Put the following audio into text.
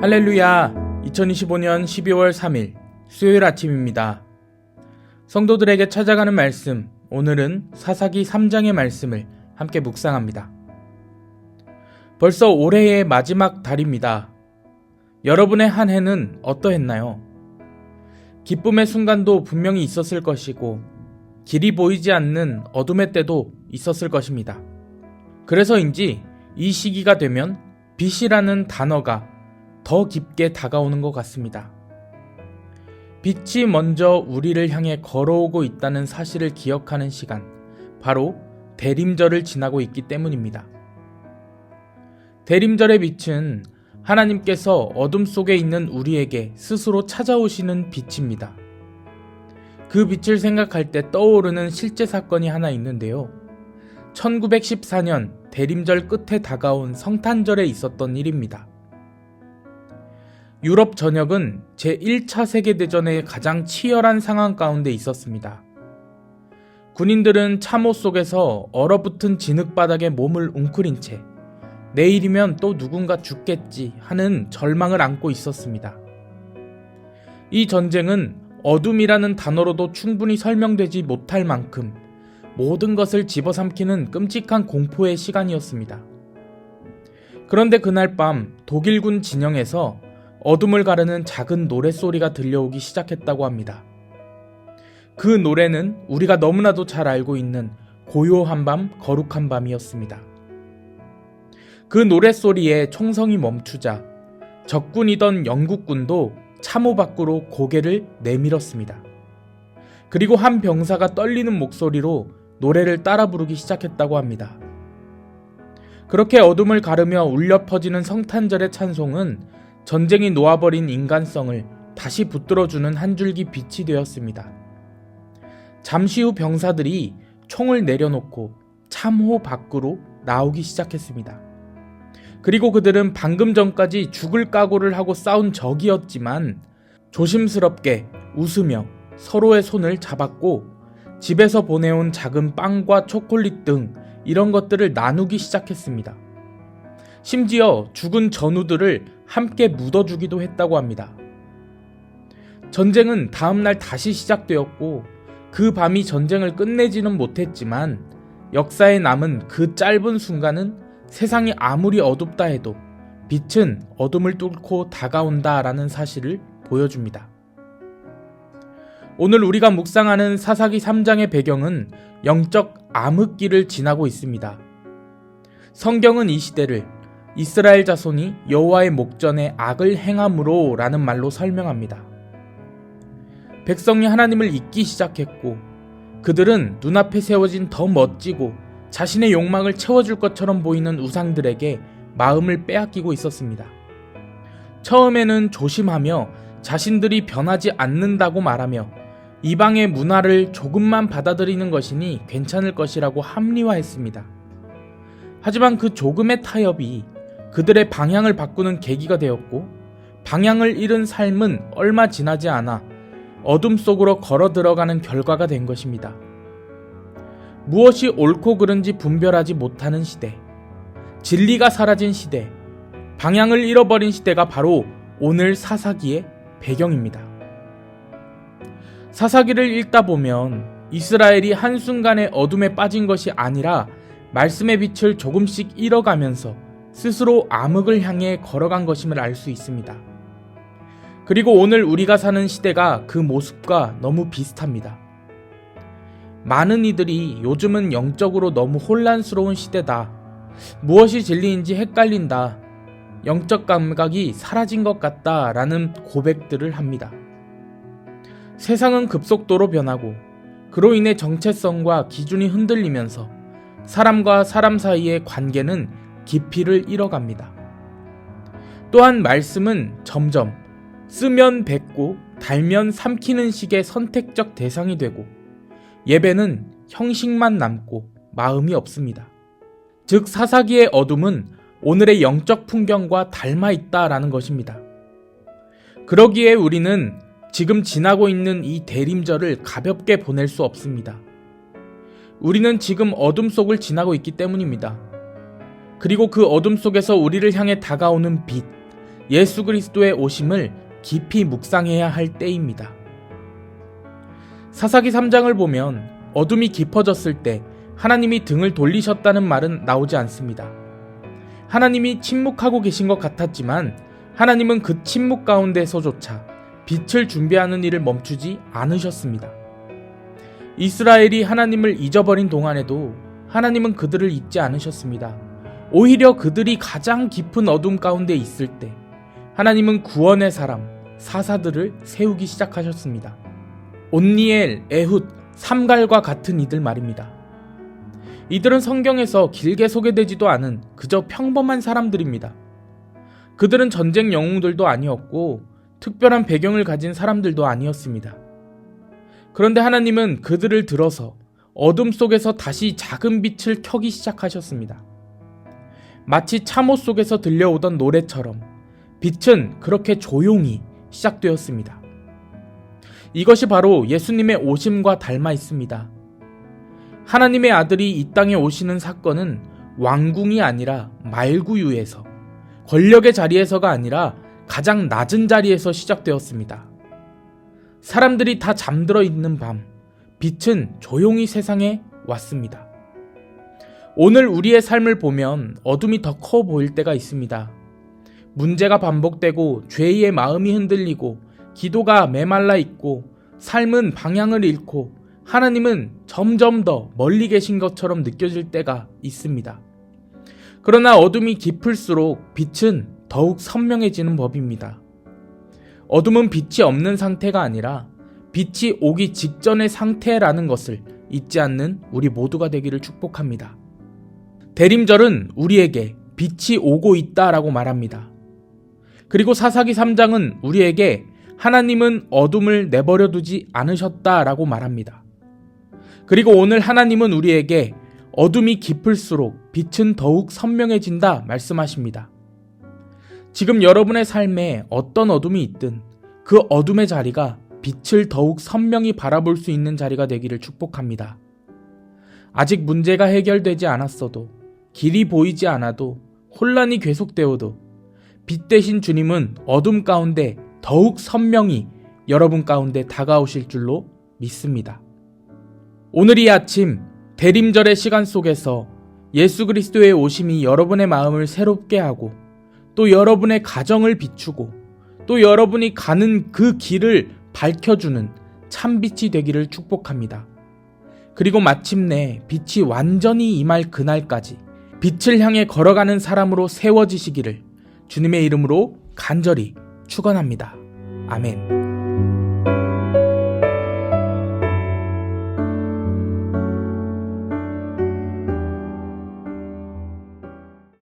할렐루야! 2025년 12월 3일 수요일 아침입니다. 성도들에게 찾아가는 말씀, 오늘은 사사기 3장의 말씀을 함께 묵상합니다. 벌써 올해의 마지막 달입니다. 여러분의 한 해는 어떠했나요? 기쁨의 순간도 분명히 있었을 것이고 길이 보이지 않는 어둠의 때도 있었을 것입니다. 그래서인지 이 시기가 되면 빛이라는 단어가 더 깊게 다가오는 것 같습니다. 빛이 먼저 우리를 향해 걸어오고 있다는 사실을 기억하는 시간, 바로 대림절을 지나고 있기 때문입니다. 대림절의 빛은 하나님께서 어둠 속에 있는 우리에게 스스로 찾아오시는 빛입니다. 그 빛을 생각할 때 떠오르는 실제 사건이 하나 있는데요. 1914년 대림절 끝에 다가온 성탄절에 있었던 일입니다. 유럽 전역은 제1차 세계대전의 가장 치열한 상황 가운데 있었습니다. 군인들은 참호 속에서 얼어붙은 진흙바닥에 몸을 웅크린 채 내일이면 또 누군가 죽겠지 하는 절망을 안고 있었습니다. 이 전쟁은 어둠이라는 단어로도 충분히 설명되지 못할 만큼 모든 것을 집어삼키는 끔찍한 공포의 시간이었습니다. 그런데 그날 밤 독일군 진영에서 어둠을 가르는 작은 노랫소리가 들려오기 시작했다고 합니다. 그 노래는 우리가 너무나도 잘 알고 있는 고요한 밤, 거룩한 밤이었습니다. 그 노랫소리에 총성이 멈추자 적군이던 영국군도 참호 밖으로 고개를 내밀었습니다. 그리고 한 병사가 떨리는 목소리로 노래를 따라 부르기 시작했다고 합니다. 그렇게 어둠을 가르며 울려 퍼지는 성탄절의 찬송은 전쟁이 놓아버린 인간성을 다시 붙들어주는 한 줄기 빛이 되었습니다. 잠시 후 병사들이 총을 내려놓고 참호 밖으로 나오기 시작했습니다. 그리고 그들은 방금 전까지 죽을 각오를 하고 싸운 적이었지만 조심스럽게 웃으며 서로의 손을 잡았고 집에서 보내온 작은 빵과 초콜릿 등 이런 것들을 나누기 시작했습니다. 심지어 죽은 전우들을 함께 묻어주기도 했다고 합니다. 전쟁은 다음날 다시 시작되었고 그 밤이 전쟁을 끝내지는 못했지만 역사에 남은 그 짧은 순간은 세상이 아무리 어둡다 해도 빛은 어둠을 뚫고 다가온다라는 사실을 보여줍니다. 오늘 우리가 묵상하는 사사기 3장의 배경은 영적 암흑기를 지나고 있습니다. 성경은 이 시대를 이스라엘 자손이 여호와의 목전에 악을 행함으로 라는 말로 설명합니다. 백성이 하나님을 잊기 시작했고 그들은 눈앞에 세워진 더 멋지고 자신의 욕망을 채워줄 것처럼 보이는 우상들에게 마음을 빼앗기고 있었습니다. 처음에는 조심하며 자신들이 변하지 않는다고 말하며 이방의 문화를 조금만 받아들이는 것이니 괜찮을 것이라고 합리화했습니다. 하지만 그 조금의 타협이 그들의 방향을 바꾸는 계기가 되었고 방향을 잃은 삶은 얼마 지나지 않아 어둠 속으로 걸어 들어가는 결과가 된 것입니다. 무엇이 옳고 그른지 분별하지 못하는 시대, 진리가 사라진 시대, 방향을 잃어버린 시대가 바로 오늘 사사기의 배경입니다. 사사기를 읽다 보면 이스라엘이 한순간에 어둠에 빠진 것이 아니라 말씀의 빛을 조금씩 잃어가면서 스스로 암흑을 향해 걸어간 것임을 알 수 있습니다. 그리고 오늘 우리가 사는 시대가 그 모습과 너무 비슷합니다. 많은 이들이 요즘은 영적으로 너무 혼란스러운 시대다. 무엇이 진리인지 헷갈린다. 영적 감각이 사라진 것 같다. 라는 고백들을 합니다. 세상은 급속도로 변하고 그로 인해 정체성과 기준이 흔들리면서 사람과 사람 사이의 관계는 깊이를 잃어갑니다. 또한 말씀은 점점 쓰면 뱉고 달면 삼키는 식의 선택적 대상이 되고 예배는 형식만 남고 마음이 없습니다. 즉 사사기의 어둠은 오늘의 영적 풍경과 닮아 있다라는 것입니다. 그러기에 우리는 지금 지나고 있는 이 대림절을 가볍게 보낼 수 없습니다. 우리는 지금 어둠 속을 지나고 있기 때문입니다. 그리고 그 어둠 속에서 우리를 향해 다가오는 빛, 예수 그리스도의 오심을 깊이 묵상해야 할 때입니다. 사사기 3장을 보면 어둠이 깊어졌을 때 하나님이 등을 돌리셨다는 말은 나오지 않습니다. 하나님이 침묵하고 계신 것 같았지만 하나님은 그 침묵 가운데서조차 빛을 준비하는 일을 멈추지 않으셨습니다. 이스라엘이 하나님을 잊어버린 동안에도 하나님은 그들을 잊지 않으셨습니다. 오히려 그들이 가장 깊은 어둠 가운데 있을 때 하나님은 구원의 사람, 사사들을 세우기 시작하셨습니다. 온니엘, 에훗, 삼갈과 같은 이들 말입니다. 이들은 성경에서 길게 소개되지도 않은 그저 평범한 사람들입니다. 그들은 전쟁 영웅들도 아니었고 특별한 배경을 가진 사람들도 아니었습니다. 그런데 하나님은 그들을 들어서 어둠 속에서 다시 작은 빛을 켜기 시작하셨습니다. 마치 참호 속에서 들려오던 노래처럼 빛은 그렇게 조용히 시작되었습니다. 이것이 바로 예수님의 오심과 닮아 있습니다. 하나님의 아들이 이 땅에 오시는 사건은 왕궁이 아니라 말구유에서, 권력의 자리에서가 아니라 가장 낮은 자리에서 시작되었습니다. 사람들이 다 잠들어 있는 밤, 빛은 조용히 세상에 왔습니다. 오늘 우리의 삶을 보면 어둠이 더 커 보일 때가 있습니다. 문제가 반복되고 죄의 마음이 흔들리고 기도가 메말라 있고 삶은 방향을 잃고 하나님은 점점 더 멀리 계신 것처럼 느껴질 때가 있습니다. 그러나 어둠이 깊을수록 빛은 더욱 선명해지는 법입니다. 어둠은 빛이 없는 상태가 아니라 빛이 오기 직전의 상태라는 것을 잊지 않는 우리 모두가 되기를 축복합니다. 대림절은 우리에게 빛이 오고 있다라고 말합니다. 그리고 사사기 3장은 우리에게 하나님은 어둠을 내버려 두지 않으셨다라고 말합니다. 그리고 오늘 하나님은 우리에게 어둠이 깊을수록 빛은 더욱 선명해진다 말씀하십니다. 지금 여러분의 삶에 어떤 어둠이 있든 그 어둠의 자리가 빛을 더욱 선명히 바라볼 수 있는 자리가 되기를 축복합니다. 아직 문제가 해결되지 않았어도, 길이 보이지 않아도, 혼란이 계속되어도 빛 대신 주님은 어둠 가운데 더욱 선명히 여러분 가운데 다가오실 줄로 믿습니다. 오늘 이 아침 대림절의 시간 속에서 예수 그리스도의 오심이 여러분의 마음을 새롭게 하고 또 여러분의 가정을 비추고 또 여러분이 가는 그 길을 밝혀주는 참빛이 되기를 축복합니다. 그리고 마침내 빛이 완전히 임할 그날까지 빛을 향해 걸어가는 사람으로 세워지시기를 주님의 이름으로 간절히 축원합니다. 아멘.